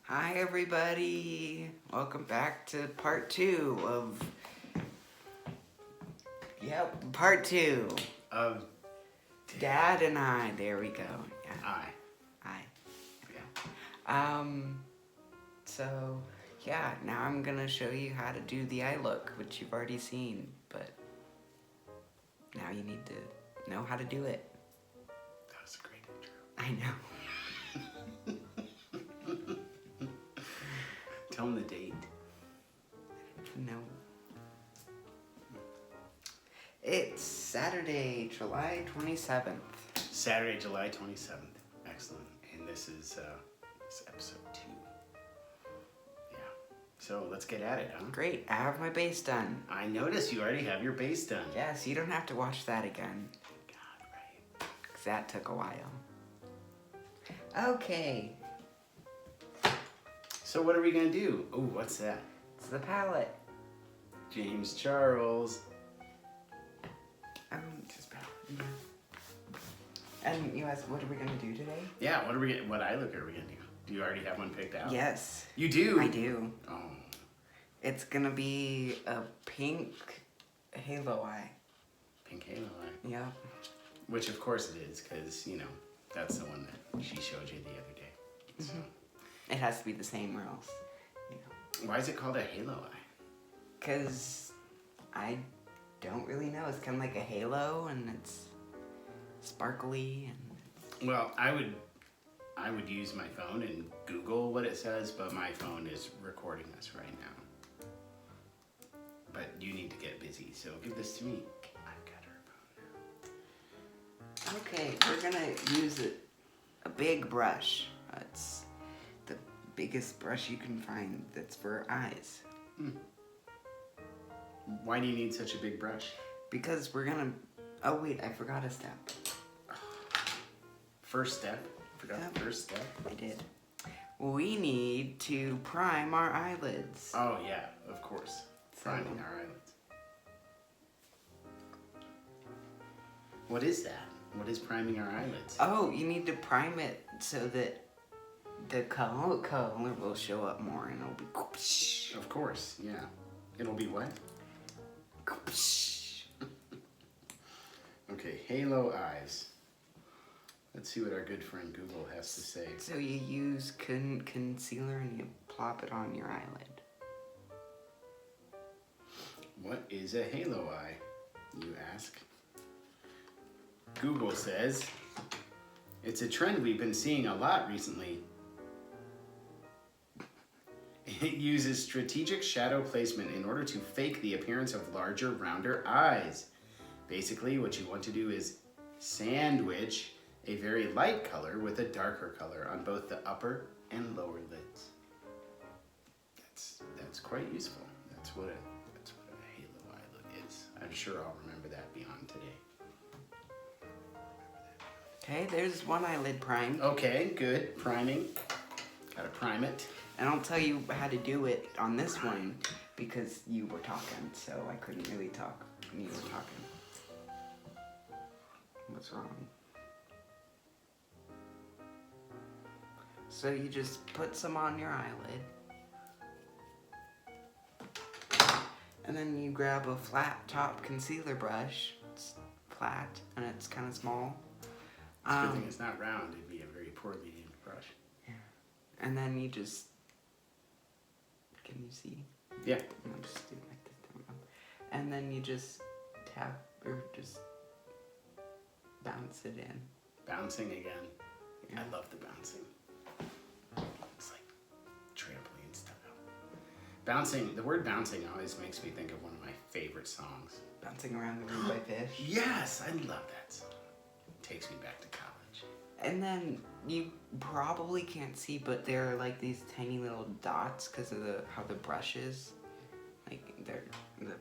Hi everybody, welcome back to part 2 of, part 2 of Dad and I, there we go, I. yeah. So, yeah, now I'm gonna show you how to do the eye look, which you've already seen, but now you need to know how to do it. That was a great intro. I know. Tell them the date. No. It's Saturday, July 27th. Saturday, July 27th. Excellent. And this is episode 2. Yeah. So let's get at it, huh? Great, I have my base done. I noticed you already have your base done. Yes, you don't have to watch that again. God, right. Because that took a while. Okay. So what are we going to do? Oh, what's that? It's the palette. James Charles. His palette. Yeah. And you asked, what are we going to do today? Yeah, what eye look are we going to do? Do you already have one picked out? Yes. You do? I do. Oh. It's going to be a pink halo eye. Pink halo eye. Yep. Which of course it is, because, that's the one that she showed you the other day. So. It has to be the same or else. Why is it called a halo eye? Because I don't really know. It's kind of like a halo, and it's sparkly. And Well, I would use my phone and Google what it says, but my phone is recording us right now. But you need to get busy, so give this to me. I've got her phone now. Okay, we're going to use a big brush. It's the biggest brush you can find that's for eyes. Why do you need such a big brush? Because we're gonna... Oh wait, I forgot a step. First step. Forgot Yep. the first step. I did. We need to prime our eyelids. Oh yeah, of course. Priming our eyelids. What is that? What is priming our eyelids? Oh, you need to prime it so that the color will show up more, and it'll be... Of course, yeah. It'll be what? Okay, halo eyes. Let's see what our good friend Google has to say. So you use concealer and you plop it on your eyelid. What is a halo eye, you ask? Google says, it's a trend we've been seeing a lot recently. It uses strategic shadow placement in order to fake the appearance of larger, rounder eyes. Basically, what you want to do is sandwich a very light color with a darker color on both the upper and lower lids. That's quite useful. That's what a halo eye look is. I'm sure I'll remember that beyond today. Okay, there's one eyelid primed. Okay, good. Priming. Gotta prime it. And I'll tell you how to do it on this one because you were talking, so I couldn't really talk when you were talking. What's wrong? So you just put some on your eyelid. And then you grab a flat top concealer brush. It's flat and it's kind of small. It's a good thing it's not round. It'd be a very poorly named brush. Yeah. And then you just... Can you see? Yeah. I'll just do it like this. And then you just tap or just bounce it in. Bouncing again. Yeah. I love the bouncing. It's like trampoline style. Bouncing, the word bouncing always makes me think of one of my favorite songs. Bouncing Around the Room by Fish. Yes, I love that song. It takes me back to college. And then you probably can't see, but there are like these tiny little dots because of how the brush is. Like they're the...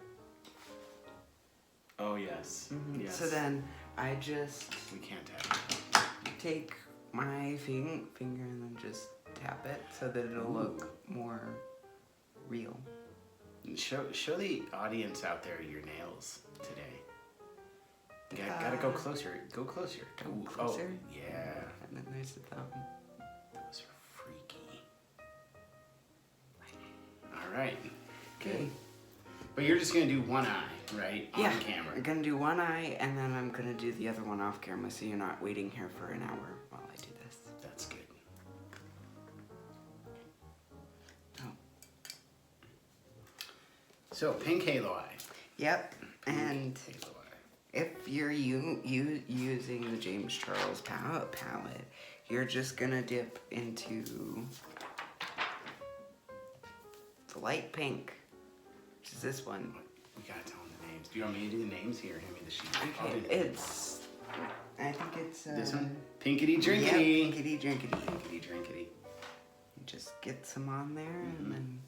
Oh yes. Mm-hmm. Yes. So then I just we can't have it. take my finger and then just tap it so that it'll look more real. Show the audience out there your nails today. Gotta go closer. Go closer. Go Ooh, closer? Oh, yeah. And then there's the thumb. Those are freaky. All right. Okay. But you're just gonna do one eye, right? Yeah, On camera. I'm gonna do one eye, and then I'm gonna do the other one off camera, so you're not waiting here for an hour while I do this. That's good. Oh. So, pink halo eye. Yep, and Pink halo eye. if you're using the James Charles palette, you're just gonna dip into the light pink, which is this one. We gotta tell them the names. Do you want me to do the names here? Hand me the sheet. I'll Okay, do the- it's, I think it's this one? Pinkity Yeah, drinkity. pinkity drinkity. Pinkity drinkity. You just get some on there, and then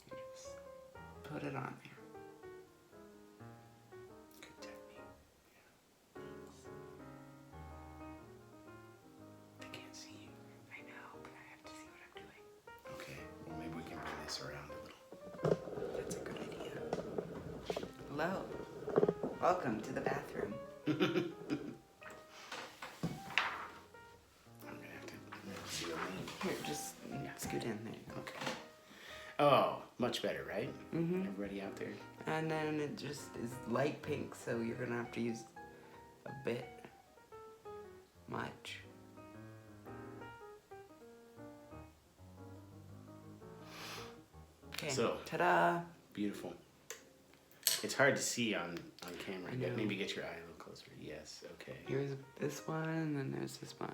you just put it on there. Good technique. Yeah. They can't see you. I know, but I have to see what I'm doing. Okay. Well, maybe we can bring this around a little. That's a good idea. Hello. Welcome to the bathroom. I'm gonna have to see a name. Here, just scoot in there. Okay. Oh, much better, right? Mm-hmm. Everybody out there? And then it just is light pink, so you're gonna have to use a bit much. Okay. So- ta-da! Beautiful. It's hard to see on camera. I know. Maybe get your eye a little closer. Yes, okay. Here's this one, and then there's this one.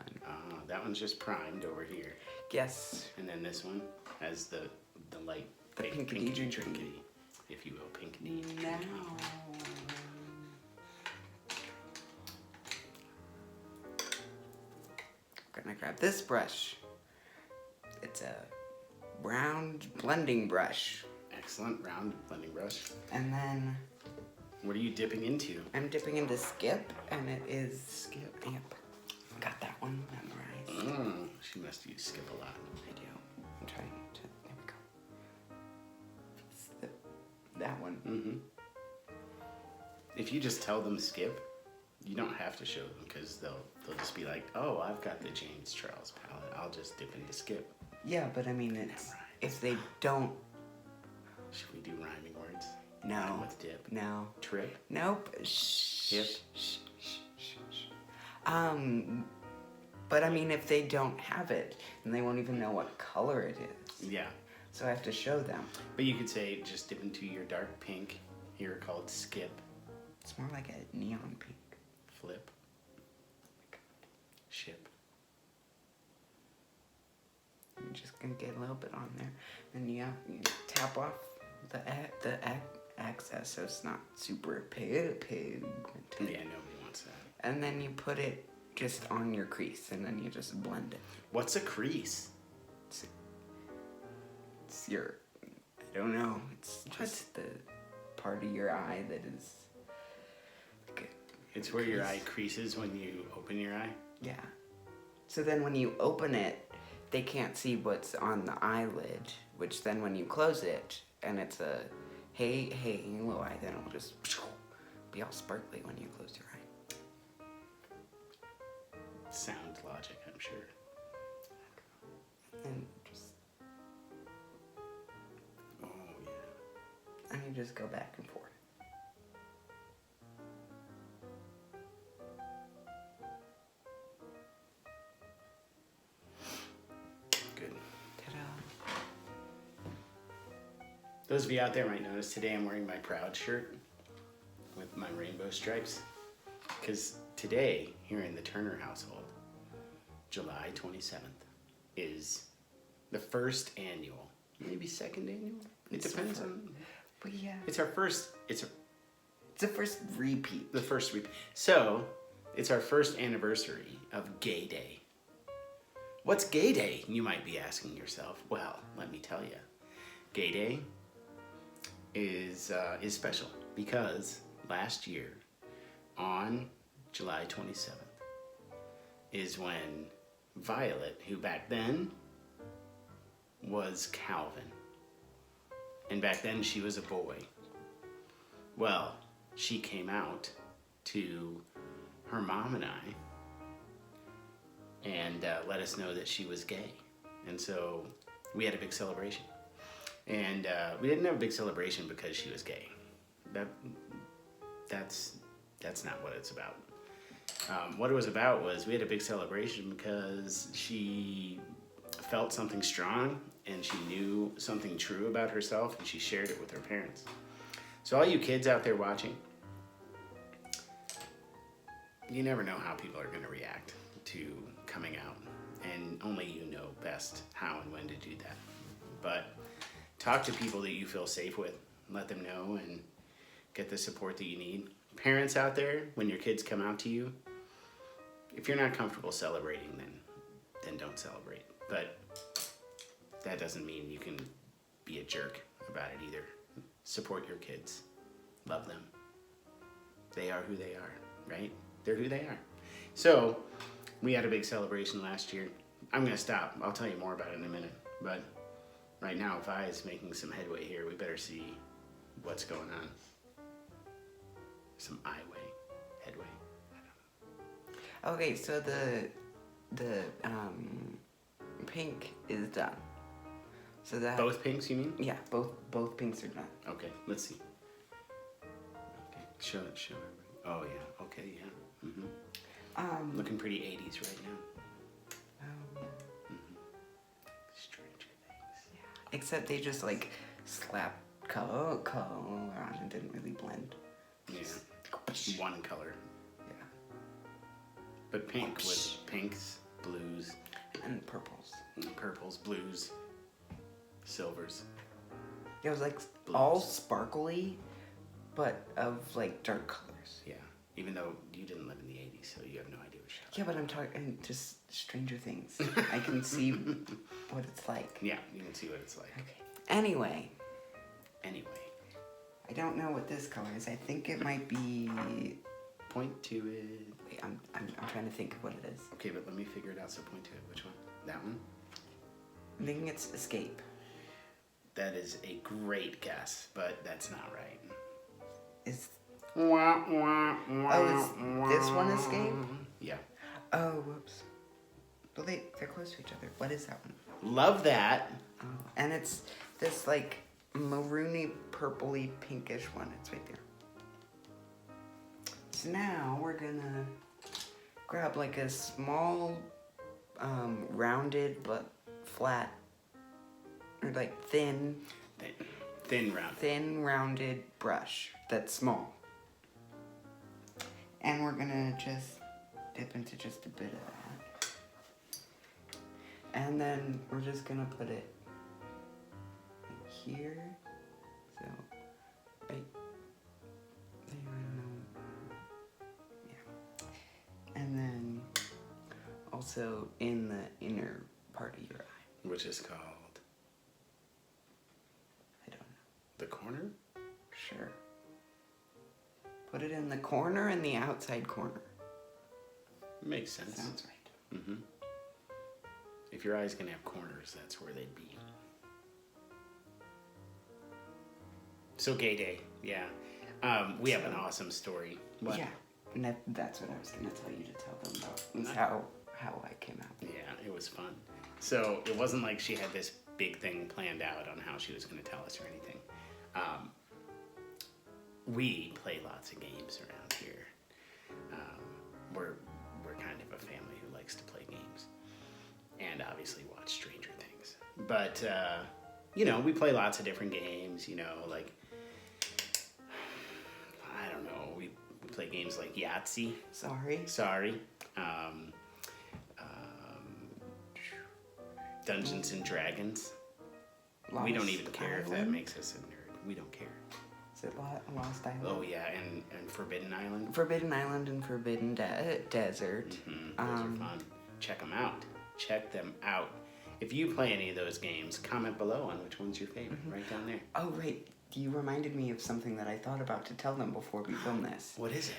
That one's just primed over here. Yes. And then this one has the light The pink, pinkity pinkity drinkity. drinkity, if you will, pinkity. Now. I'm gonna grab this brush. It's a round blending brush. Excellent round blending brush. And then What are you dipping into? I'm dipping into Skip, and it is Skip. Yep. Got that one memorized. She must use Skip a lot. I do. I'm trying to. There we go. It's that one. Mm-hmm. If you just tell them Skip, you don't have to show them because they'll just be like, oh, I've got the James Charles palette. I'll just dip into Skip. Yeah, but I mean, it's if they don't. Should we do rhyming words? No. Rhyme with dip. No. Trip. Nope. Shh. Hip. Shh, shh, shh, shh. But I mean, if they don't have it, then they won't even know what color it is. Yeah. So I have to show them. But you could say just dip into your dark pink, here called Skip. It's more like a neon pink. Flip. Ship. You're just gonna get a little bit on there, and you tap off the excess so it's not super pigmented. Yeah, nobody wants that. And then you put it just on your crease, and then you just blend it. What's a crease? It's your, I don't know. It's just the part of your eye that is. Like It's where your eye creases when you open your eye. yeah. So then when you open it, they can't see what's on the eyelid, which then when you close it, and it's a halo eye, then it'll just be all sparkly when you close your eye. Sound logic, I'm sure. And just, Oh, yeah. and you just go back and forth. Good. Ta-da. Those of you out there might notice today I'm wearing my Proud shirt with my rainbow stripes. Because today, here in the Turner household, July 27th, is the first annual, maybe second annual? It It's the depends fir- on... But yeah. It's our first... It's the first repeat. The first week. So, it's our first anniversary of Gay Day. What's Gay Day, you might be asking yourself? Well, let me tell you. Gay Day is special because last year, on July 27th, is when Violet, who back then was Calvin, and back then she was a boy, Well, she came out to her mom and I and let us know that she was gay. And so we had a big celebration. And we didn't have a big celebration because she was gay. That's not what it's about. What it was about was we had a big celebration because she felt something strong and she knew something true about herself and she shared it with her parents. So all you kids out there watching, you never know how people are going to react to coming out, and only you know best how and when to do that. But talk to people that you feel safe with, let them know, and get the support that you need. Parents out there, when your kids come out to you, if you're not comfortable celebrating, then don't celebrate. But that doesn't mean you can be a jerk about it either. Support your kids. Love them. They are who they are, right? They're who they are. So, we had a big celebration last year. I'm going to stop. I'll tell you more about it in a minute. But right now, Vi is making some headway here. We better see what's going on. Some headway. I don't know. Okay, so the pink is done. So that Both pinks, you mean? Yeah, both pinks are done. Okay, let's see. Okay, show everybody. Oh yeah. Okay, yeah. Looking pretty 80s right now. Stranger Things. Yeah. Except they just like slapped color around and didn't really blend. Yeah. One color. Yeah. But pink with pinks, blues, and purples. Purples, blues, silvers. Yeah, it was like Blues. all sparkly, but of like dark colors. Yeah. Even though you didn't live in the 80s, so you have no idea what you're Yeah, but I'm talking just Stranger Things. I can see what it's like. Yeah, you can see what it's like. Okay. Anyway, I I don't know what this color is. I think it might be. point to it. Wait, I'm trying to think of what it is. Okay, but let me figure it out. So point to it. Which one? That one? I'm thinking it's Escape. That is a great guess, but that's not right. Is Oh, is this one Escape? Yeah. Oh, whoops. Well, they're close to each other. What is that one? Love that. Oh, and it's this like maroony, purpley, pinkish one. It's right there. So now we're gonna grab like a small, rounded but flat, or like thin rounded brush that's small. And we're gonna just dip into just a bit of that. And then we're just gonna put it here. So, right there, I don't know. Yeah. And then also in the inner part of your eye. Which is called I don't know. the corner? Sure. Put it in the corner and the outside corner. Makes sense. Sounds right. Mm-hmm. If your eye's gonna have corners, that's where they'd be. So gay day, yeah. We have an awesome story. What? Yeah. And that's what I was going to tell you to tell them about. Was how I came out. Yeah, it was fun. So it wasn't like she had this big thing planned out on how she was going to tell us or anything. We play lots of games around here. We're kind of a family who likes to play games, and obviously watch Stranger Things. But we play lots of different games. Like I don't know, we play games like Yahtzee. Sorry. Dungeons and Dragons. We don't even care if that makes us a nerd. We don't care. Is it Lost Island? Oh yeah, and Forbidden Island. Forbidden Island and Forbidden Desert. Mm-hmm. Those are fun. Check them out. If you play any of those games, comment below on which one's your favorite. Right down there. Oh, right. You reminded me of something that I thought about to tell them before we film this. What is it?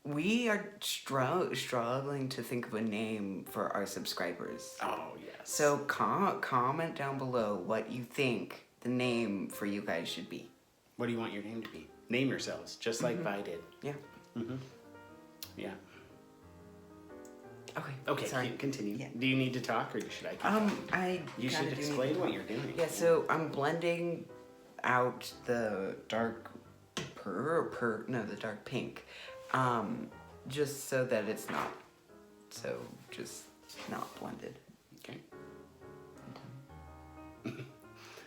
We are struggling to think of a name for our subscribers. Oh, yes. So comment down below what you think the name for you guys should be. What do you want your name to be? Name yourselves, just like Vi did. Yeah. Yeah. Okay. Okay, Sorry. continue. Yeah. Do you need to talk, or should I keep talking? You kinda should do explain need to what talk. you're doing. Yeah, so I'm blending out the dark the dark pink, just so that it's not just not blended. Okay.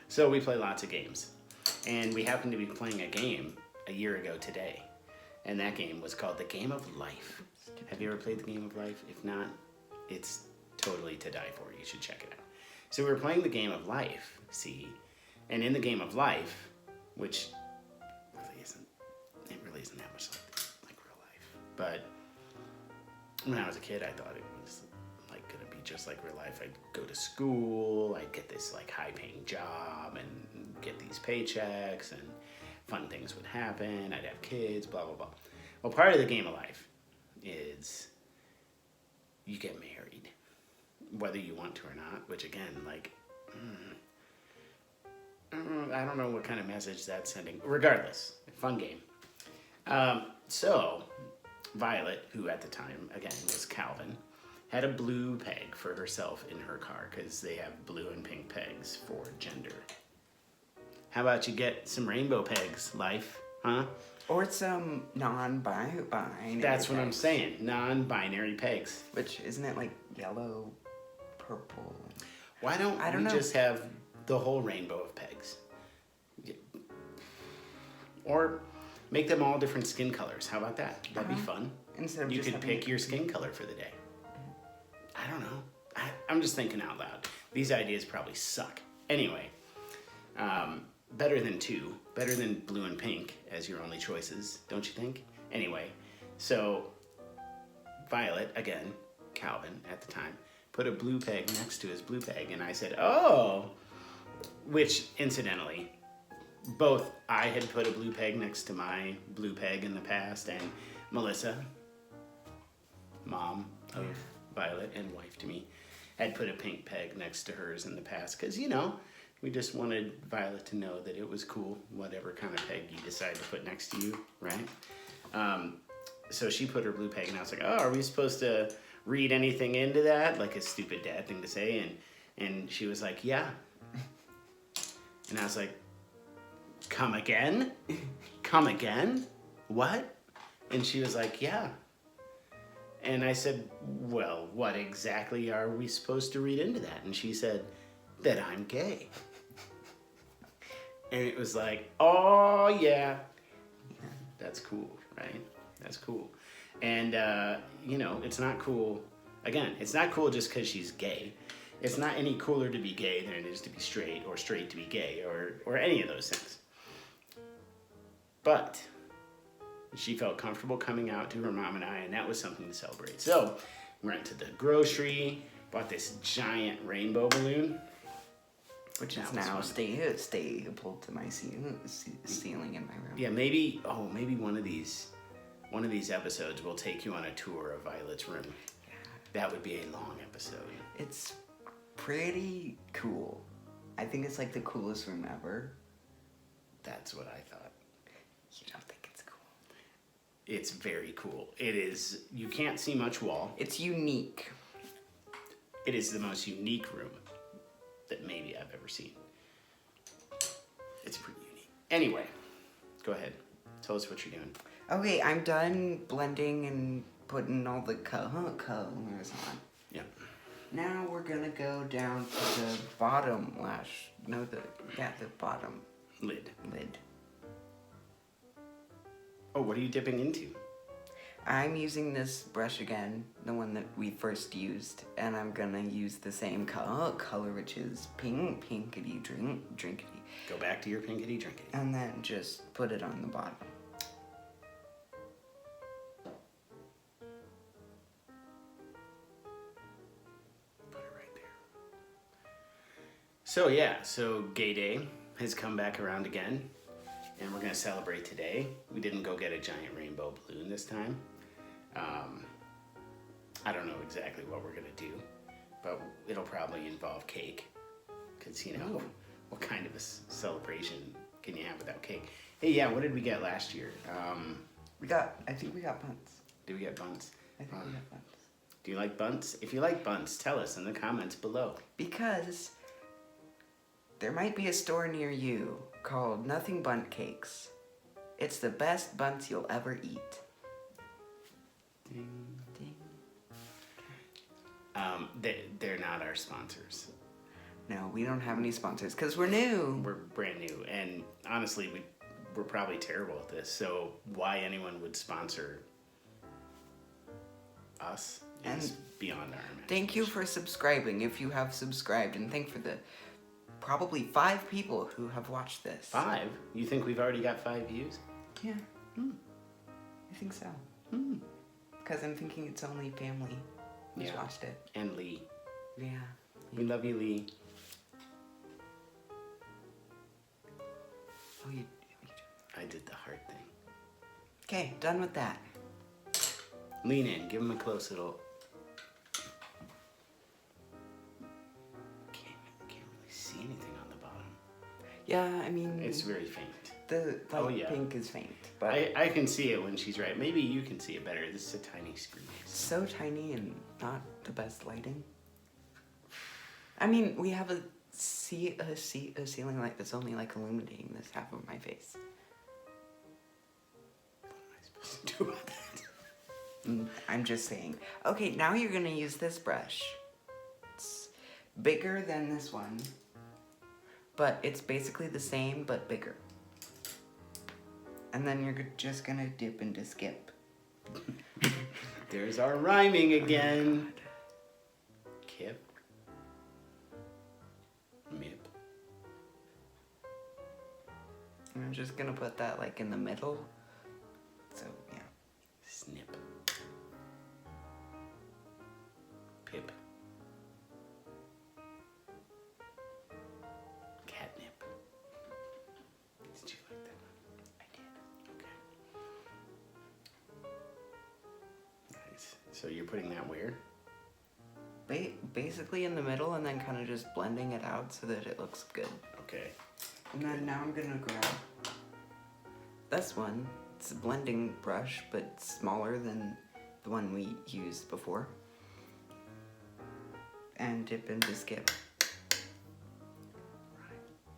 So we play lots of games, and we happen to be playing a game a year ago today, and that game was called the Game of Life. Have you ever played the Game of Life? If not, it's totally to die for. You should check it out. So we were playing the Game of Life, see, and in the Game of Life, which really isn't that much like real life. But when I was a kid, I thought it was like gonna be just like real life. I'd go to school, I'd get this like high-paying job and get these paychecks, and fun things would happen. I'd have kids, blah blah blah. Well, part of the Game of Life is you get married, whether you want to or not. Which again, like, I don't know what kind of message that's sending. Regardless, fun game. So Violet, who at the time again was Calvin, had a blue peg for herself in her car because they have blue and pink pegs for gender. How about you get some rainbow pegs, Life? Huh? Or some non-binary. That's what I'm pegs. saying. Non-binary pegs. Which isn't it like yellow, purple? Why don't I don't we know. just have the whole rainbow of pegs? Or make them all different skin colors. How about that? That'd be fun. Instead of You just could having pick your skin color for the day. I don't know. I'm just thinking out loud. These ideas probably suck. Anyway, better than two. Better than blue and pink as your only choices, don't you think? Anyway, so Violet, again, Calvin at the time, put a blue peg next to his blue peg, and I said, oh, which incidentally, both I had put a blue peg next to my blue peg in the past, and Melissa, mom of Violet and wife to me, had put a pink peg next to hers in the past, because, you know, we just wanted Violet to know that it was cool, whatever kind of peg you decide to put next to you, right? So she put her blue peg, and I was like, oh, are we supposed to read anything into that? Like a stupid dad thing to say. And she was like, yeah. And I was like, come again? Come again? What? And she was like, yeah. And I said, well, what exactly are we supposed to read into that? And she said, that I'm gay. And it was like, oh, yeah. That's cool, right? That's cool. And, you know, it's not cool. Again, it's not cool just because she's gay. It's not any cooler to be gay than it is to be straight, or straight to be gay, or any of those things. But she felt comfortable coming out to her mom and I, and that was something to celebrate. So we went to the grocery, bought this giant rainbow balloon, Which is now stapled to my ceiling in my room. Yeah, maybe one of these episodes will take you on a tour of Violet's room. That would be a long episode. It's pretty cool. I think it's like the coolest room ever. That's what I thought. You don't think it's cool? It's very cool. It is. You can't see much wall. It's unique. It is the most unique room that maybe I've ever seen. It's pretty unique. Anyway, go ahead. Tell us what you're doing. Okay, I'm done blending and putting all the colors on. Yep. Now we're gonna go down to the bottom lash. No, the bottom Lid. lid. Oh, what are you dipping into? I'm using this brush again, the one that we first used, and I'm gonna use the same color, which is pinkity drinkity. Go back to your pinkity drinkity. And then just put it on the bottom. Put it right there. So yeah, so Gay Day has come back around again, and we're gonna celebrate today. We didn't go get a giant rainbow balloon this time. I don't know exactly what we're gonna do, but it'll probably involve cake, because you know, what kind of a celebration can you have without cake? Hey, yeah, what did we get last year? I think we got bunts. Did we get bunts? I think we got bunts. Do you like bunts? If you like bunts, tell us in the comments below. Because there might be a store near you called Nothing Bunt Cakes. It's the best bunts you'll ever eat. Ding. Ding. They're not our sponsors. No, we don't have any sponsors because we're new. We're brand new, and honestly, we're probably terrible at this. So why anyone would sponsor us is beyond our imagination. Thank you for subscribing if you have subscribed, and thank for the probably 5 people who have watched this. 5? You think we've already got 5 views? Yeah. I think so. Because I'm thinking it's only family who's watched it. And Lee. Yeah. We love you, Lee. Oh, you I did the hard thing. Okay, done with that. Lean in. Give him a close little... Can't really see anything on the bottom. Yeah, I mean... It's very faint. The light pink is faint. But I can see it when she's right. Maybe you can see it better. This is a tiny screen. so tiny and not the best lighting. I mean, we have a ceiling light that's only like illuminating this half of my face. What am I supposed to do with that? I'm just saying. Okay, now you're gonna use this brush. It's bigger than this one, but it's basically the same but bigger. And then you're just gonna dip into skip. There's our rhyming again. Kip. Mip. I'm just gonna put that like in the middle. So yeah. Snip. Pip. Catnip. Did you like that one? I did. Okay. Nice. So you're putting that where? Basically in the middle, and then kind of just blending it out so that it looks good. Okay. And then now I'm gonna grab this one. It's a blending brush, but smaller than the one we used before. And dip into skip.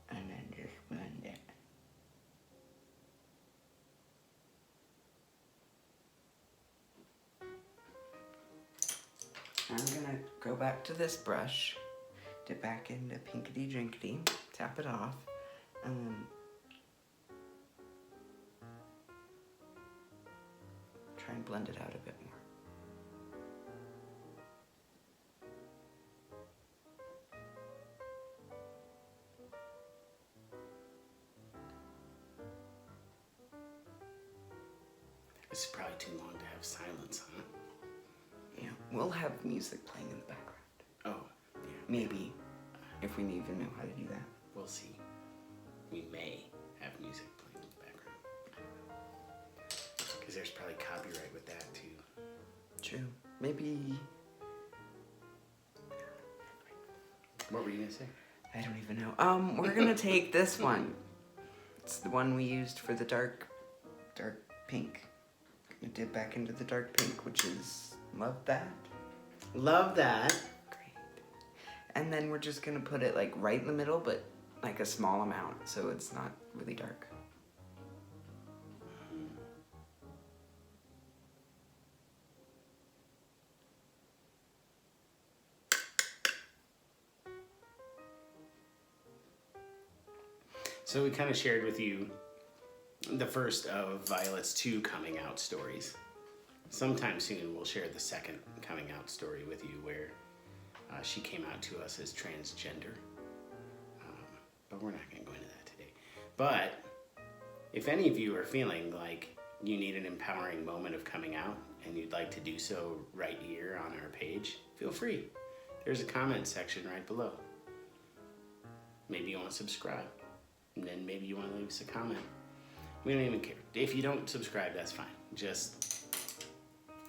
And then just blend it. I'm gonna go back to this brush, dip back into pinkety jinkety, tap it off, and then try and blend it out a bit more. This is probably too long to have silence, huh? Yeah, we'll have music playing in the background. Oh, yeah. Maybe, if we even know how to do that. We'll see. We may have music playing in the background. Because there's probably copyright with that, too. True. Maybe... What were you going to say? I don't even know. We're gonna take this one. It's the one we used for the dark pink. Gonna dip back into the dark pink, which is... Love that. Love that. Great. And then we're just gonna put it like right in the middle, but like a small amount, so it's not really dark. So we kind of shared with you the first of Violet's 2 coming out stories. Sometime soon we'll share the second coming out story with you where she came out to us as transgender. But we're not going to go into that today. But if any of you are feeling like you need an empowering moment of coming out and you'd like to do so right here on our page, feel free. There's a comment section right below. Maybe you want to subscribe. And then maybe you want to leave us a comment. We don't even care. If you don't subscribe, that's fine. Just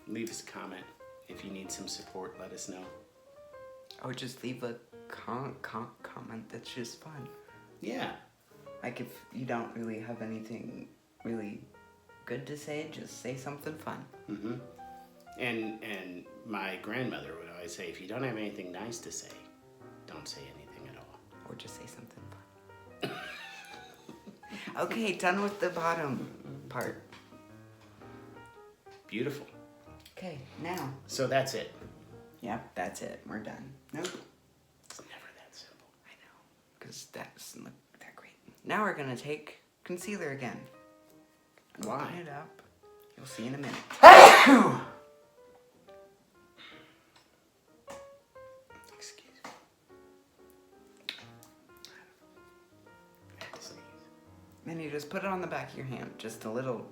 leave us a comment. If you need some support, let us know. Or just leave a comment that's just fun. Yeah. Like if you don't really have anything really good to say, just say something fun. Mm-hmm. And my grandmother would always say, if you don't have anything nice to say, don't say anything at all. Or just say something fun. Okay, done with the bottom part. Beautiful. Okay, now. So that's it. Yep, that's it. We're done. Nope. It's never that simple. I know, because that doesn't look that great. Now we're gonna take concealer again. Why? Open it up. You'll see in a minute. Excuse me. I had to sneeze. Then you just put it on the back of your hand, just a little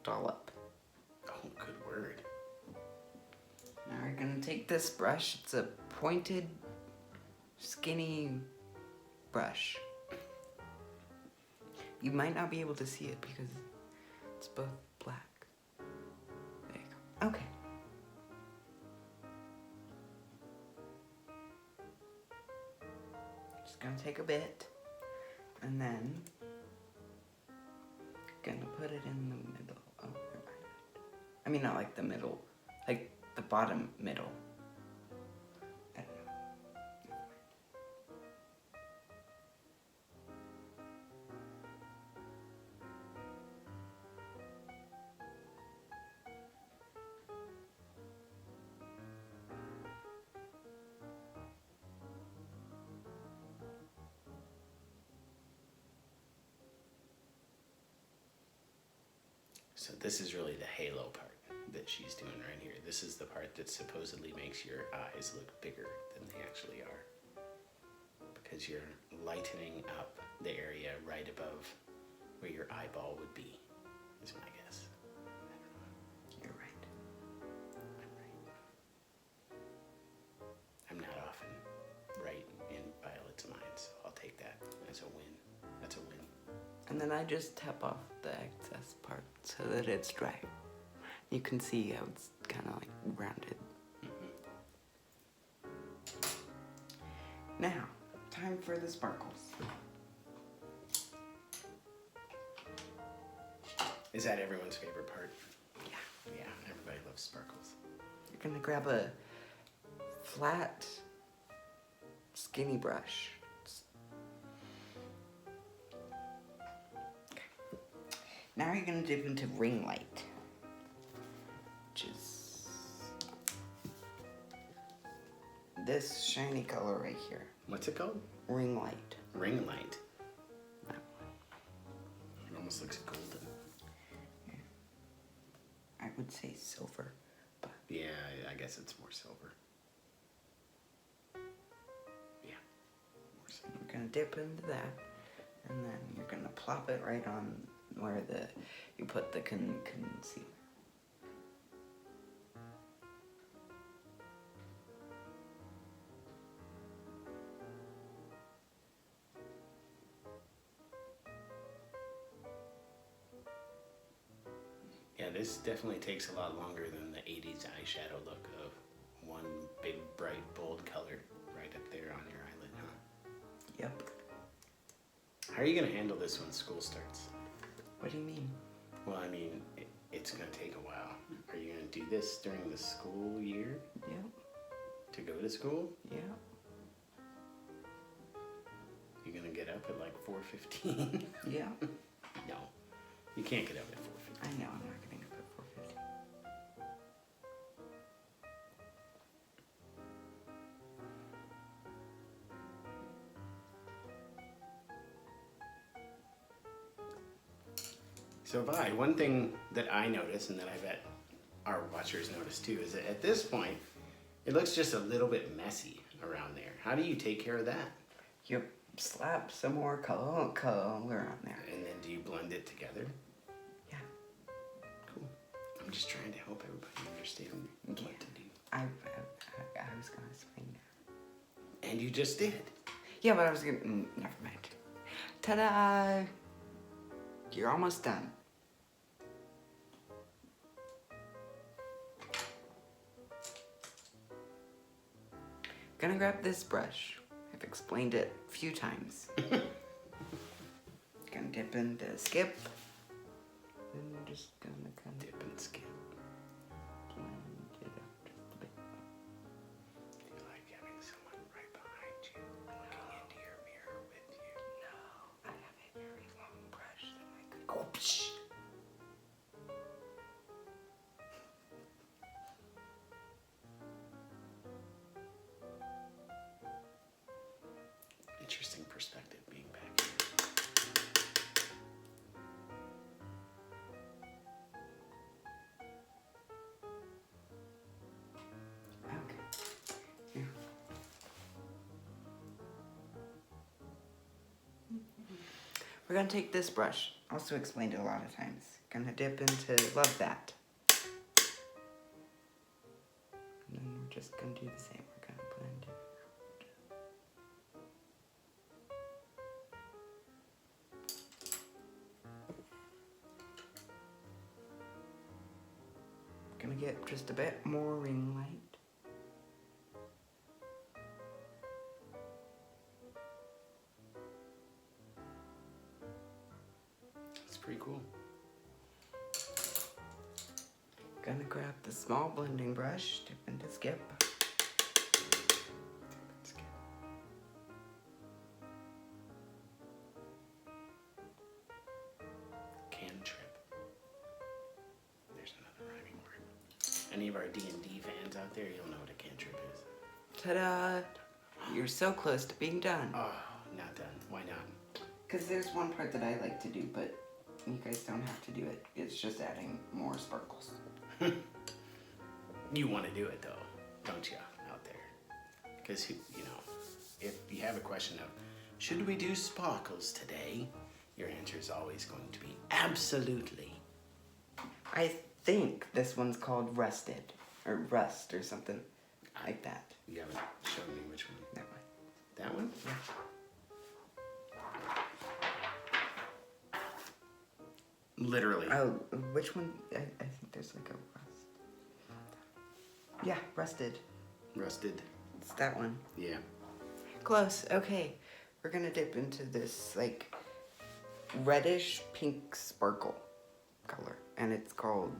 dollop. Oh, good word. Now we're gonna take this brush. It's a pointed, skinny brush. You might not be able to see it because it's both black. There you go. Okay. Just gonna take a bit and then gonna put it in the middle. Oh, never mind. I mean, not like the middle, like the bottom middle. I don't know. Never mind. So this is really the halo part that she's doing right here. This is the part that supposedly makes your eyes look bigger than they actually are. Because you're lightening up the area right above where your eyeball would be, is my guess. I don't know. You're right. I'm right. I'm not often right in Violet's mind, so I'll take that as a win. That's a win. And then I just tap off the excess part so that it's dry. You can see how it's kind of like rounded. Now, time for the sparkles. Is that everyone's favorite part? Yeah. Yeah, everybody loves sparkles. You're gonna grab a flat, skinny brush. Now you're gonna dip into ring light, which is this shiny color right here. What's it called? Ring light. Ring light. That It almost looks golden. one. I would say silver, but Yeah, I guess it's more silver. Yeah, more silver. you're gonna dip into that, and then you're gonna plop it right on where you put the concealer. Yeah, this definitely takes a lot longer than the 80s eyeshadow look of one big, bright, bold color right up there on your eyelid, huh? Yep. How are you going to handle this when school starts? What do you mean? Well, I mean, it's going to take a while. Are you going to do this during the school year Yep. to go to school? Yep. You're going to get up at like 4:15? Yeah. No, you can't get up at 4:15. I know, I'm not getting up at 4:50. So, Vi, one thing that I notice, and that I bet our watchers notice too, is that at this point, it looks just a little bit messy around there. How do you take care of that? You slap some more color on there. And then do you blend it together? Yeah. Cool. I'm just trying to help everybody understand what to do. I was gonna explain that. And you just did. Yeah, but I was gonna. Never mind. Ta-da! You're almost done. Gonna grab this brush. I've explained it a few times. dip into skip. Then we're just gonna kind of Dip and skip. blend it up just a bit. Do you like having someone right behind you, looking into your mirror with you? No, I have a very long brush that I could go. Psh. Interesting perspective being back here. Okay. Here. We're gonna take this brush. Also explained it a lot of times. Gonna dip into love that. And then we're just gonna do the same. We're gonna blend it. Gonna get just a bit more ring light. It's pretty cool. Gonna grab the small blending brush, dip into skip. Dip and skip. Cantrip. There's another rhyming word. Any of our D&D fans out there, you'll know what a cantrip is. Ta-da! You're so close to being done. Oh, not done. Why not? Because there's one part that I like to do, but you guys don't have to do it. It's just adding more sparkles. You want to do it though, don't you, out there? Because, you know, if you have a question of, should we do sparkles today? Your answer is always going to be absolutely. I think this one's called Rusted, or Rust, or something like that. You haven't shown me which one. That one. That one? Yeah. Literally. Oh, which one? I think there's like a Rust. Yeah, Rusted. Rusted. It's that one. Yeah. Close. Okay. We're gonna dip into this, like, reddish pink sparkle color. And it's called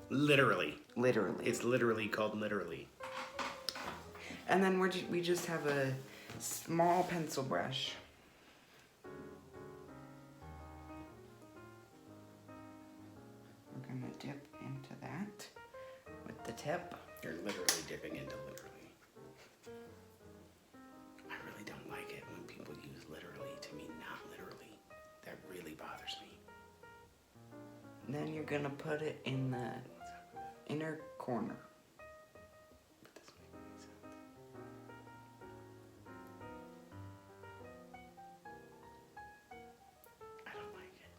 Literally. Literally. It's literally called literally. And then we just have a small pencil brush. We're gonna dip into that with the tip. You're literally dipping into literally. I really don't like it when people use literally to mean not literally. That really bothers me. And then you're gonna put it in the inner corner. But this makes any sense. I don't like it.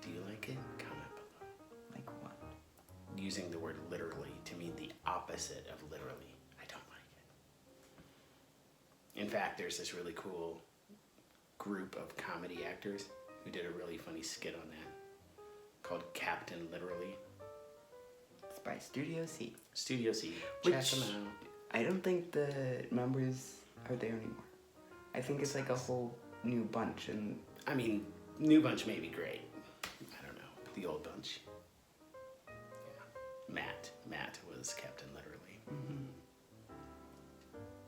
Do you like it? Comment below. Like what? Using the word literally to mean the opposite of literally. I don't like it. In fact, there's this really cool group of comedy actors who did a really funny skit on that called Captain Literally. It's by Studio C. Studio C. Check Which- them out. I don't think the members are there anymore. I think it's like a whole new bunch, and I mean, New Bunch may be great. I don't know. The old bunch. Yeah. Matt was Captain Literally.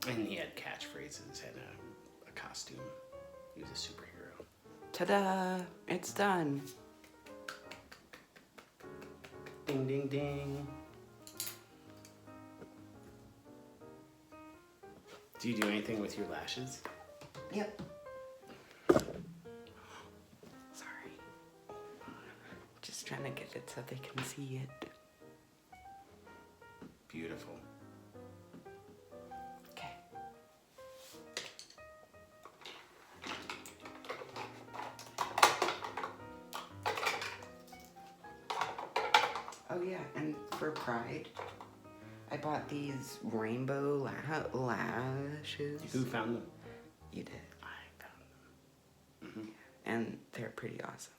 And he had catchphrases and a costume. He was a superhero. ta-da! It's done. Ding, ding, ding. Do you do anything with your lashes? Yep. Sorry. Just trying to get it so they can see it. Beautiful. Okay. Oh yeah, and for Pride, I bought these rainbow lashes. Who found them? You did. I found them. And they're pretty awesome.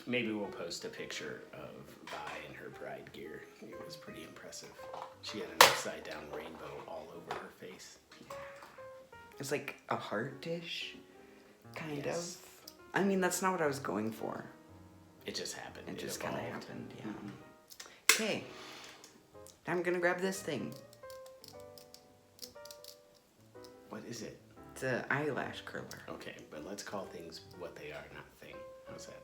Maybe we'll post a picture of Vi in her Pride gear. It was pretty impressive. She had an upside down rainbow all over her face. It's like a heart dish, Kind Yes. of. I mean, that's not what I was going for. It just happened. It just kind of evolved. happened, yeah. Mhm. Okay. I'm gonna grab this thing. What is it? It's an eyelash curler. Okay, but let's call things what they are, not thing. How's that?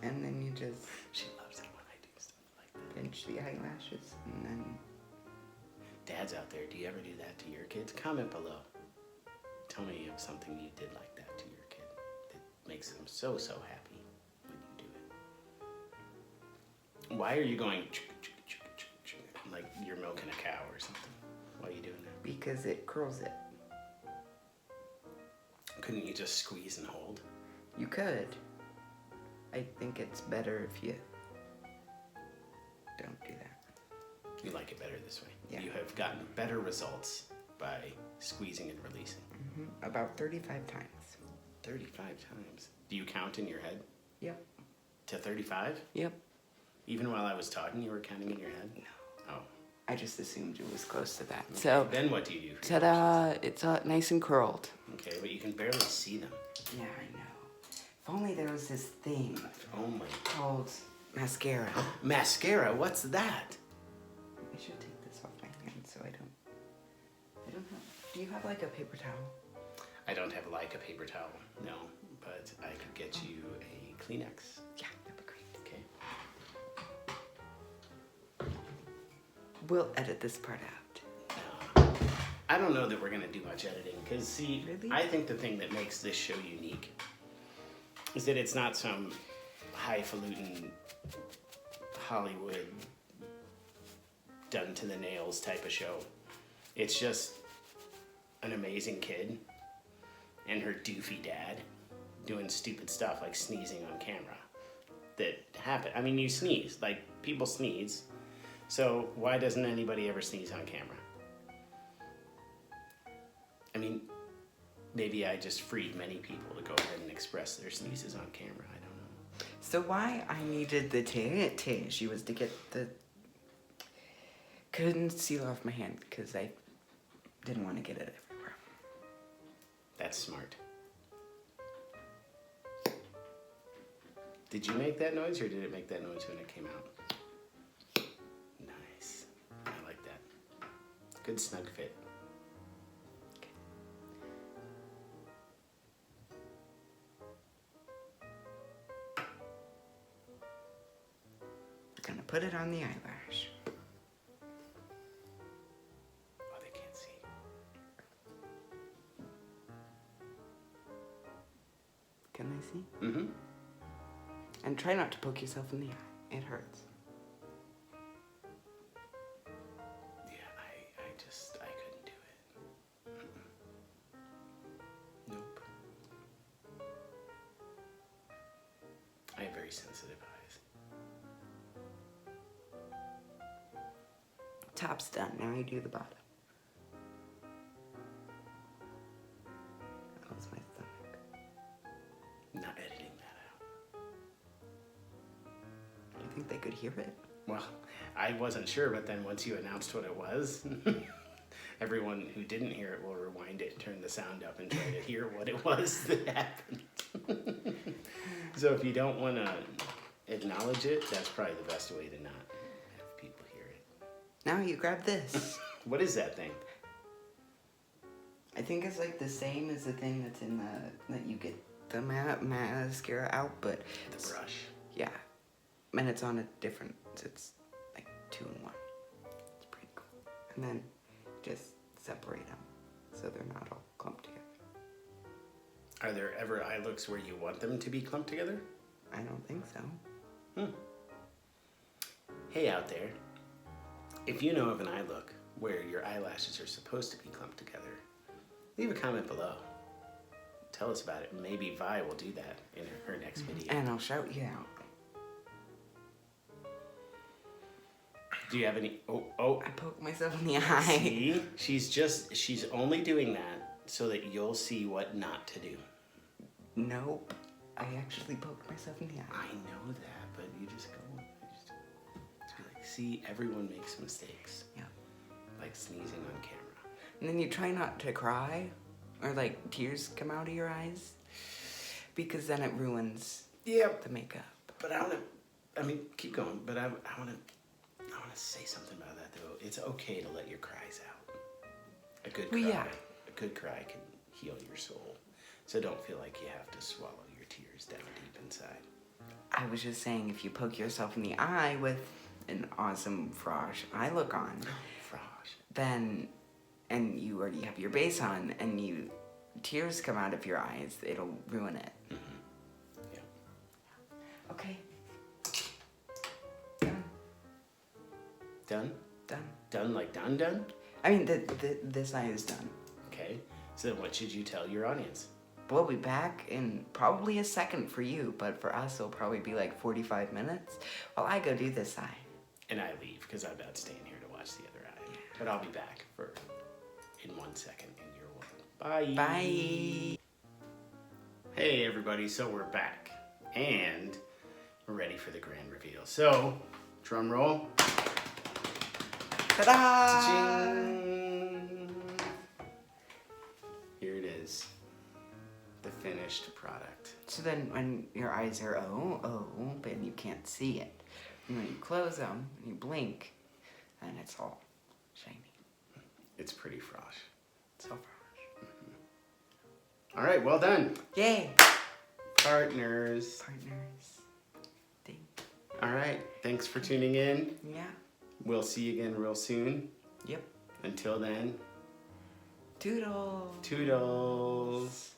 And then you just She loves it when I do stuff like that. pinch the eyelashes, and then Dads out there, do you ever do that to your kids? Comment below. Tell me of something you did like that to your kid that makes them so, so happy when you do it. Why are you going like you're milking a cow or something? Why are you doing that? because it curls it. Couldn't you just squeeze and hold? You could. I think it's better if you don't do that. You like it better this way. Yeah. You have gotten better results by squeezing and releasing. About 35 times. 35 times. Do you count in your head Yep. to 35? Yep. Even while I was talking, you were counting in your head? No. Oh. I just assumed it was close to that. Okay. So, Then what do you do? ta-da! It's nice and curled. Okay, but you can barely see them. Yeah, I know. If only there was this thing If only. called mascara. Mascara? What's that? I should take this off my hand so I don't have. Do you have like a paper towel? I don't have like a paper towel, no, but I could get you a Kleenex. Yeah, that'd be great. Okay. We'll edit this part out. I don't know that we're gonna do much editing, because see, Really? I think the thing that makes this show unique is that it's not some highfalutin Hollywood done to the nails type of show. It's just an amazing kid and her doofy dad doing stupid stuff like sneezing on camera that happen. I mean, you sneeze, like people sneeze. So why doesn't anybody ever sneeze on camera? I mean, maybe I just freed many people to go ahead and express their sneezes on camera. I don't know. So why I needed the tissue was to get the concealer off my hand because I didn't want to get it everywhere. That's smart. Did you make that noise or did it make that noise when it came out? Nice. I like that. Good snug fit. Gonna put it on the eyelash. Oh, they can't see. Can they see? Mm-hmm. And try not to poke yourself in the eye. It hurts. Yeah, I couldn't do it. Mm-mm. Nope. I have very sensitive eyes. Top's done. Now you do the bottom. How's my stomach? Not editing that out. Do you think they could hear it? Well, I wasn't sure, but then once you announced what it was, everyone who didn't hear it will rewind it, turn the sound up, and try to hear what it was that happened. So if you don't want to acknowledge it, that's probably the best way to not have people hear it. Now you grab this. What is that thing? I think it's like the same as the thing that's in that you get the mascara out, but The brush. yeah, and it's on a different. It's like 2 in 1. It's pretty cool. And then just separate them so they're not all clumped together. Are there ever eye looks where you want them to be clumped together? I don't think so. Hey out there, if you know of an eye look where your eyelashes are supposed to be clumped together, leave a comment below. Tell us about it. Maybe Vi will do that in her next video. And I'll shout you out. Do you have any? Oh. I poked myself in the eye. See? She's only doing that so that you'll see what not to do. Nope. I actually poked myself in the eye. I know that, but you just go. Just be like, see, everyone makes mistakes. Yeah. Like sneezing on camera. And then you try not to cry or like tears come out of your eyes, because then it ruins Yep. the makeup. But keep going. But I want to say something about that though. It's okay to let your cries out. A good cry. Well, yeah. A good cry can heal your soul. So don't feel like you have to swallow your tears down deep inside. I was just saying, if you poke yourself in the eye with an awesome frosh eye look on, Frosh. then, and you already have your base on, and tears come out of your eyes, it'll ruin it. Yeah. Okay. Done? Done. Done like done? I mean, this eye is done. Okay. So then what should you tell your audience? We'll be back in probably a second for you, but for us, it'll probably be like 45 minutes while I go do this eye. And I leave because I'm about staying here to watch the other eye. But I'll be back in 1 second and you're welcome. Bye. Bye. Hey everybody, so we're back and we're ready for the grand reveal. So, drum roll. Ta-da! Ta-ching. Here it is. The finished product. So then when your eyes are open, you can't see it. And when you close them, and you blink, then it's all shiny. It's pretty frosh. It's all fresh. All right, well done. Yay! Partners. Partners. Ding. All right, thanks for tuning in. Yeah. We'll see you again real soon. Yep. Until then, Toodles. toodles.